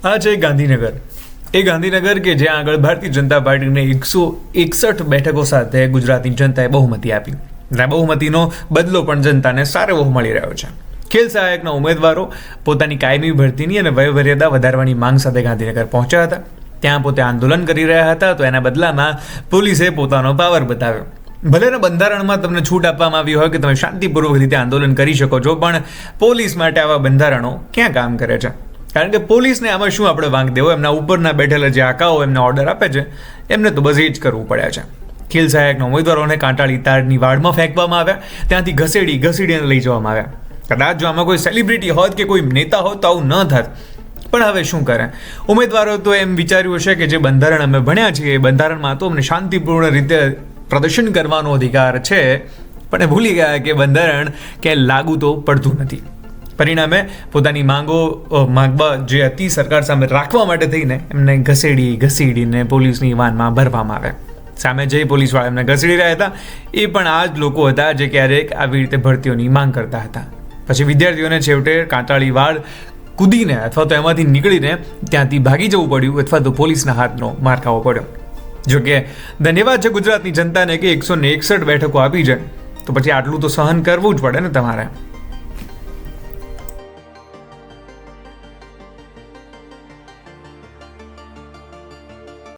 આ છે ગાંધીનગર. એ ગાંધીનગર કે જ્યાં આગળ ભારતીય જનતા પાર્ટીને 161 બેઠકો સાથે ગુજરાતની જનતાએ બહુમતી આપી. આ બહુમતીનો બદલો પણ જનતાને સારો એવો મળી રહ્યો છે. ખેલ સહાયકના ઉમેદવારો પોતાની કાયમી ભરતીની અને વયમર્યાદા વધારવાની માંગ સાથે ગાંધીનગર પહોંચ્યા હતા. ત્યાં પોતે આંદોલન કરી રહ્યા હતા, તો એના બદલામાં પોલીસે પોતાનો પાવર બતાવ્યો. ભલેના બંધારણમાં તમને છૂટ આપવામાં આવી હોય કે તમે શાંતિપૂર્વક રીતે આંદોલન કરી શકો છો, પણ પોલીસ માટે આવા બંધારણો ક્યાં કામ કરે છે? કારણ કે પોલીસને આમાં શું આપણે વાંક દેવો? એમના ઉપરના બેઠેલા જે આકાઓ એમને ઓર્ડર આપે છે એમને તો બસ એ જ કરવું પડે છે. ખેલ સહાયકના ઉમેદવારોને કાંટાળી તારની વાડમાં ફેંકવામાં આવ્યા, ત્યાંથી ઘસીડીને લઈ જવામાં આવ્યા. કદાચ જો આમાં કોઈ સેલિબ્રિટી હોત કે કોઈ નેતા હોત તો આવું ન થાત. પણ હવે શું કરે? ઉમેદવારો તો એમ વિચાર્યું હશે કે જે બંધારણ અમે ભણ્યા છીએ એ બંધારણમાં તો અમને શાંતિપૂર્ણ રીતે પ્રદર્શન કરવાનો અધિકાર છે, પણ એ ભૂલી ગયા કે બંધારણ ક્યાંય લાગુ તો પડતું નથી. પરિણામે પોતાની માંગવા જે હતી સરકાર સામે રાખવા માટે થઈને એમને ઘસીડીને પોલીસની વાનમાં ભરવામાં આવ્યા. સામે જઈ પોલીસવાળા એમને ઘસડી રહ્યા હતા એ પણ આ જ લોકો હતા જે ક્યારેક આવી રીતે ભરતીઓની માંગ કરતા હતા. પછી વિદ્યાર્થીઓને છેવટે કાંટાળી વાડ કૂદીને અથવા તો એમાંથી નીકળીને ત્યાંથી ભાગી જવું પડ્યું અથવા તો પોલીસના હાથનો માર ખાવો પડ્યો. જોકે ધન્યવાદ છે ગુજરાતની જનતાને કે 161 બેઠકો આપી છે, તો પછી આટલું તો સહન કરવું જ પડે ને તમારે.